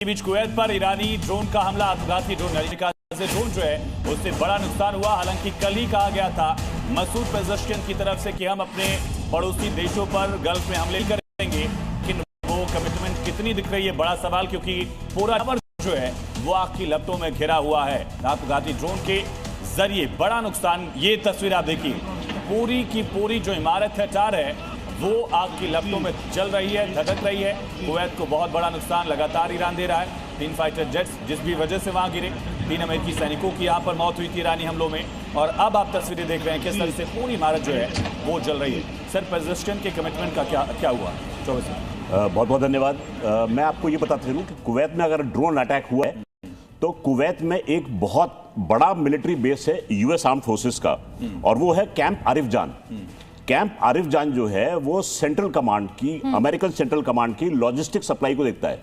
के बीच कुवैत पर ईरानी ड्रोन का हमला, आत्मघाती ड्रोन से ड्रोन जो है उससे बड़ा नुकसान हुआ। हालांकि कल ही कहा गया था मसूद पेज़ेश्कियान की तरफ से कि हम अपने पड़ोसी देशों पर गल्फ में हमले करेंगे, लेकिन वो कमिटमेंट कितनी दिख रही है बड़ा सवाल, क्योंकि पूरा जो है वो आग की लपटों में घिरा हुआ है। आत्मघाती ड्रोन के जरिए बड़ा नुकसान, ये तस्वीर आप देखिए, पूरी की पूरी जो इमारत है टार है वो आग की लपटों में जल रही है, धधक रही है। कुवैत को बहुत बड़ा नुकसान लगातार ईरान दे रहा है। 3 फाइटर जेट्स जिस भी वजह से वहां गिरे, 3 अमेरिकी सैनिकों की यहां पर मौत हुई थी ईरानी हमलों में। और अब आप तस्वीरें देख रहे हैं किस तरह से पूरी इमारत जो है वो जल रही है। सर, पेज़ेश्कियान के कमिटमेंट का क्या हुआ? 24 बहुत बहुत धन्यवाद। मैं आपको ये बताते चलूं कि कुवैत में अगर ड्रोन अटैक हुआ है तो कुवैत में एक बहुत बड़ा मिलिट्री बेस है यूएस आर्म्ड फोर्सेस का, और वो है कैंप आरिफ जान। कैंप आरिफ जान जो है वो सेंट्रल कमांड की, अमेरिकन सेंट्रल कमांड की लॉजिस्टिक सप्लाई को देखता है।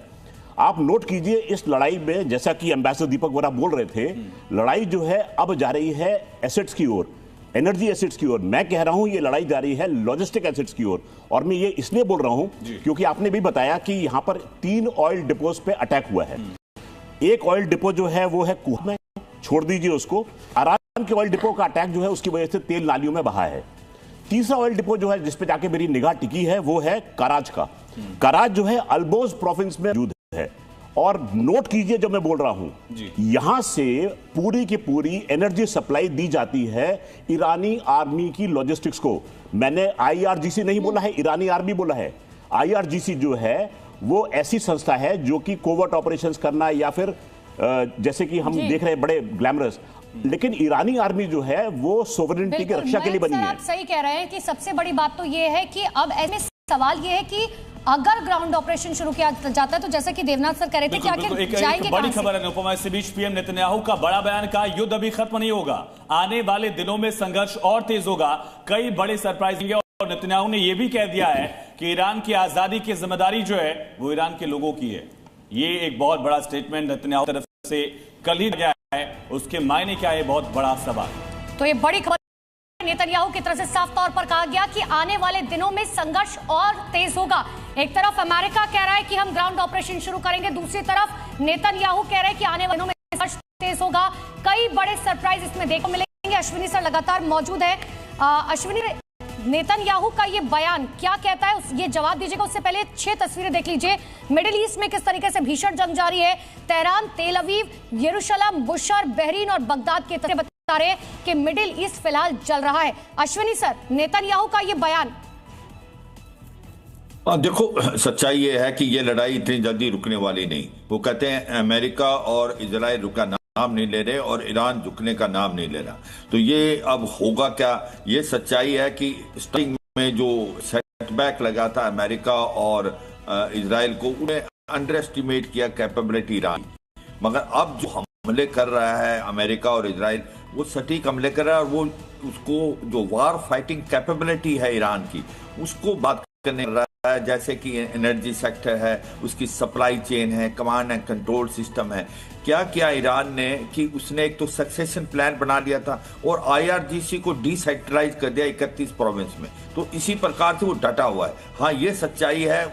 आप नोट कीजिए इस लड़ाई में, जैसा कि एम्बेसडर दीपक वोरा बोल रहे थे, लड़ाई जो है अब जा रही है एसेट्स की ओर, एनर्जी एसेट्स की ओर। मैं कह रहा हूं ये लड़ाई जा रही है लॉजिस्टिक एसेट्स की ओर, और मैं ये इसलिए बोल रहा हूं क्योंकि आपने भी बताया कि यहां पर 3 ऑयल डिपोज पे अटैक हुआ है। एक ऑयल डिपो जो है वो है कुवैत में, छोड़ दीजिए उसको। ईरान के ऑयल डिपो का अटैक जो है उसकी वजह से तेल नालियों में बहा है। तीसरा ऑयल डिपो जो है जिस पे जाके मेरी निगाह टिकी है वो है कराज का। कराज जो है अल्बोज प्रोविंस में मौजूद है। और नोट कीजिए जो मैं बोल रहा हूं, यहां से पूरी की पूरी एनर्जी सप्लाई दी जाती है ईरानी आर्मी की लॉजिस्टिक्स को। मैंने आईआरजीसी नहीं बोला है, ईरानी आर्मी बोला है। आईआरजीसी जो है वो ऐसी संस्था है जो कि कोवर्ट ऑपरेशंस करना, या फिर जैसे कि हम देख रहे हैं बड़े ग्लैमरस, लेकिन ईरानी आर्मी जो है वो सोवरेनिटी की रक्षा के लिए बनी है। आप सही कह रहे हैं कि सबसे बड़ी बात तो ये है कि अब ऐसे सवाल ये है कि अगर ग्राउंड ऑपरेशन शुरू किया जाता है तो जैसा कि देवनाथ सर कह रहे थे कि आखिर जाएंगे। बड़ी खबर है अनुपमा, इस बीच पीएम नेतन्याहू का बड़ा बयान, का युद्ध अभी खत्म नहीं होगा, आने वाले दिनों में संघर्ष और तेज होगा, कई बड़े सरप्राइज होंगे। और नेतन्याहू ने यह भी कह दिया है कि ईरान की आजादी की जिम्मेदारी जो है वो ईरान के लोगों की है। ये एक बहुत बड़ा स्टेटमेंट नेतन्याहू की तरफ से कल ही गया है, उसके मायने क्या है, बहुत बड़ा सवाल। तो ये बड़ी खबर, नेतन्याहू की तरफ से साफ तौर पर कहा गया कि आने वाले दिनों में संघर्ष और तेज होगा। एक तरफ अमेरिका कह रहा है कि हम ग्राउंड ऑपरेशन शुरू करेंगे, दूसरी तरफ नेतन्याहू कह रहे हैं कि आने वाले दिनों में संघर्ष तेज होगा। कई बड़े सरप्राइज इसमें देखने को मिलेंगे। अश्विनी सर लगातार मौजूद है। अश्विनी, नेतन्याहू का ये बयान क्या कहता है, ये जवाब दीजिएगा। उससे पहले 6 तस्वीरें देख लीजिए। मिडिल ईस्ट में किस तरीके से भीषण जंग जारी है। तेहरान, तेल अवीव, यरूशलेम, बुशर, बहरीन और बगदाद के तस्वीरें बता रहे हैं कि मिडिल ईस्ट फिलहाल जल रहा है। अश्विनी सर, नेतन्याहू का ये बयान। देखो, सच्चाई ये है कि ये लड़ाई इतनी जल्दी रुकने वाली नहीं। वो कहते हैं अमेरिका और इजराइल रुका नाम नहीं ले रहे और ईरान झुकने का नाम नहीं ले रहा। तो ये अब होगा क्या? ये सच्चाई है कि स्टार्टिंग में जो सेटबैक लगा था अमेरिका और इजराइल को, उन्हें अंडर एस्टिमेट किया कैपेबिलिटी ईरान, मगर अब जो हमले कर रहा है अमेरिका और इजराइल, वो सटीक हमले कर रहा है। और वो उसको जो वार फाइटिंग कैपेबिलिटी है ईरान की, उसको बात करने रहा है, जैसे कि एनर्जी सेक्टर है, उसकी सप्लाई चेन है, कमांड एंड कंट्रोल सिस्टम है। क्या किया ईरान ने कि उसने एक तो सक्सेशन प्लान बना लिया था और आईआरजीसी को डिसेंट्रलाइज कर दिया 31 प्रोविंस में। तो इसी प्रकार से वो डटा हुआ है। हाँ, ये सच्चाई है।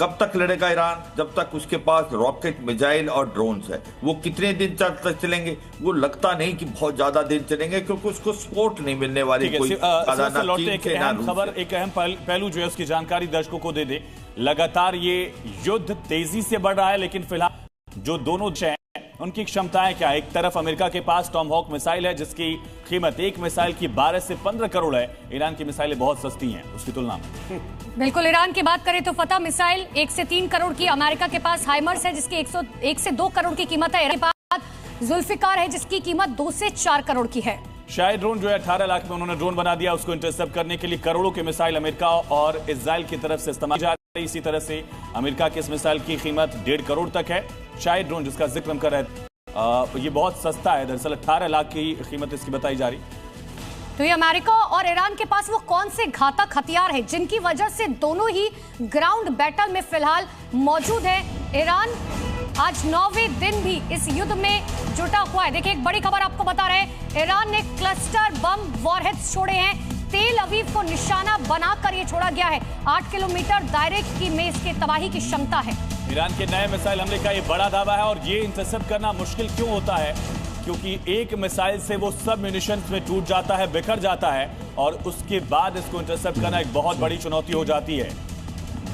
कब तक लड़ेगा ईरान? जब तक उसके पास रॉकेट, मिसाइल और ड्रोन्स है। वो कितने दिन तक चलेंगे? वो लगता नहीं कि बहुत ज्यादा दिन चलेंगे, क्योंकि उसको सपोर्ट नहीं मिलने वाली कोई खबर। एक अहम पहलू जो है उसकी जानकारी दर्शकों को दे दे। लगातार ये युद्ध तेजी से बढ़ रहा है, लेकिन फिलहाल जो दोनों देश हैं उनकी क्षमताएं क्या है? एक तरफ अमेरिका के पास टॉमहॉक मिसाइल है जिसकी कीमत एक मिसाइल की 12 से 15 करोड़ है। ईरान की मिसाइलें बहुत सस्ती हैं उसकी तुलना में। बिल्कुल, ईरान की बात करें तो फतह मिसाइल 1 से 3 करोड़ की, अमेरिका के पास हाइमर्स है जिसकी 1 से 2 करोड़ की कीमत है, ईरान के पास जुल्फिकार है जिसकी कीमत 2 से 4 करोड़ की है। शाही ड्रोन जो है 18 लाख में उन्होंने ड्रोन बना दिया, उसको इंटरसेप्ट करने के लिए करोड़ों के मिसाइल अमेरिका और इजराइल की तरफ से इस्तेमाल जा रही है। इसी तरह से अमेरिका के इस मिसाइल की कीमत 1.5 करोड़ तक है। शाही ड्रोन जिसका जिक्र हम कर रहे हैं, ये बहुत सस्ता है, दरअसल 18 लाख की कीमत इसकी बताई जा रही। तो ये अमेरिका और ईरान के पास वो कौन से घातक हथियार हैं जिनकी वजह से दोनों ही ग्राउंड बैटल में फिलहाल मौजूद है। ईरान आज 9वें दिन भी इस युद्ध में जुटा हुआ है। देखिए, एक बड़ी खबर आपको बता रहे हैं, ईरान ने क्लस्टर बम वॉरहेड्स छोड़े हैं। तेल अवीव को निशाना बनाकर ये छोड़ा गया है। 8 किलोमीटर दायरे की में इसके तबाही की क्षमता है। ईरान के नए मिसाइल हमले का ये बड़ा दावा है और ये इंटरसेप्ट करना मुश्किल क्यों होता है? क्योंकि एक मिसाइल से वो सब म्यूनिशंस में टूट जाता है, बिखर जाता है और उसके बाद इसको इंटरसेप्ट करना एक बहुत बड़ी चुनौती हो जाती है।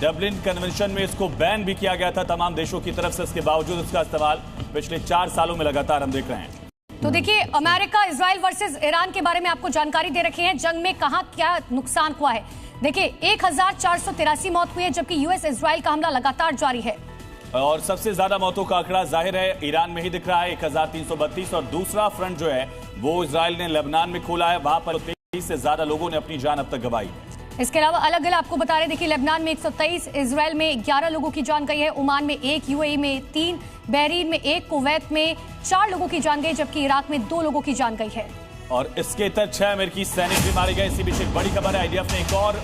डबलिन कन्वेंशन में इसको बैन भी किया गया था तमाम देशों की तरफ से, इसके बावजूद इसका इस्तेमाल पिछले 4 सालों में लगातार हम देख रहे हैं। तो देखिए, अमेरिका इजराइल वर्सेस ईरान के बारे में आपको जानकारी दे रखी है, जंग में कहां क्या नुकसान हुआ है। देखिए 1483 मौत हुई है, जबकि यूएस इजराइल का हमला लगातार जारी है और सबसे ज्यादा मौतों का आंकड़ा जाहिर है ईरान में ही दिख रहा है 1332 और दूसरा फ्रंट जो है वो इजराइल ने लेबनान में खोला है, वहां पर 23 से ज्यादा लोगों ने अपनी जान अब तक गंवाई। इसके अलावा अलग अलग आपको बता रहे, देखिए लेबनान में 123, इजराइल में 11 लोगों की जान गई है, ओमान में 1, यूएई में 3, बहरीन में 1, कुवैत में 4 लोगों की जान गई, जबकि इराक में 2 लोगों की जान गई है और इसके तहत 6 अमेरिकी सैनिक भी मारे गए। इसी बीच एक बड़ी खबर है, आईडीएफ ने एक और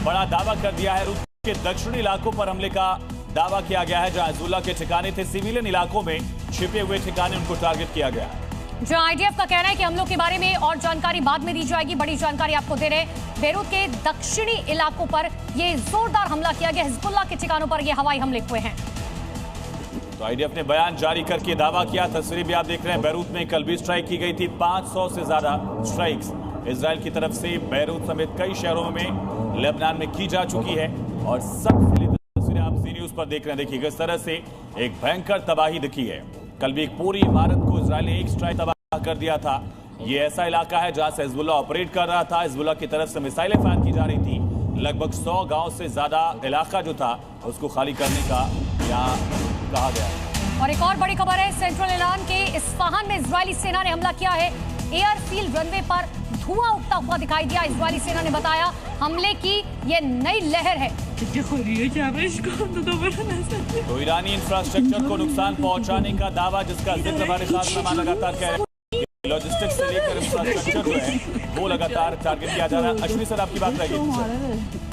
बड़ा दावा कर दिया है। रूस के दक्षिणी इलाकों पर हमले का दावा किया गया है, जहां हिजबुल्लाह के ठिकाने थे, सिविलियन इलाकों में छिपे हुए ठिकाने उनको टारगेट किया गया। जहां आईडीएफ का कहना है कि हमलों के बारे में और जानकारी बाद में दी जाएगी। बड़ी जानकारी आपको दे रहे, बेरूत के दक्षिणी इलाकों पर ये जोरदार हमला किया गया, हिजबुल्लाह के ठिकानों पर ये हवाई हमले हुए हैं। तो आईडीएफ ने बयान जारी करके दावा किया, तस्वीरें भी आप देख रहे हैं, बेरूत में कल भी स्ट्राइक की गई थी, 500 से ज्यादा स्ट्राइक्स इजराइल की तरफ से बेरूत समेत कई शहरों में लेबनान में की जा चुकी है और सबसे तस्वीरें आप जी न्यूज पर देख रहे हैं। देखिए किस तरह से एक भयंकर तबाही दिखी है। कल भी एक पूरी इमारत को इजराइल ने एक स्ट्राइक तबाह कर दिया था। ये ऐसा इलाका है जहां से हिजबुल्लाह ऑपरेट कर रहा था, हिजबुल्लाह की तरफ से मिसाइलें फायर की जा रही थी। लगभग 100 गांव से ज्यादा इलाका जो था उसको खाली करने का यहाँ कहा गया। और एक और बड़ी खबर है, सेंट्रल ईरान के इस्फहान में इजरायली सेना ने हमला किया है। एयरफील्ड रनवे पर धुआं उठता हुआ दिखाई दिया। इजरायली सेना ने बताया हमले की ये नई लहर है। तो ईरानी इंफ्रास्ट्रक्चर को नुकसान पहुंचाने का दावा, जिसका जिक्र हमारे खासनामा लगातार कह रहे हैं। लॉजिस्टिक्स से लेकर इंफ्रास्ट्रक्चर जो है वो लगातार टारगेट किया जा रहा है। अश्विनी सर आपकी बात रहेगी।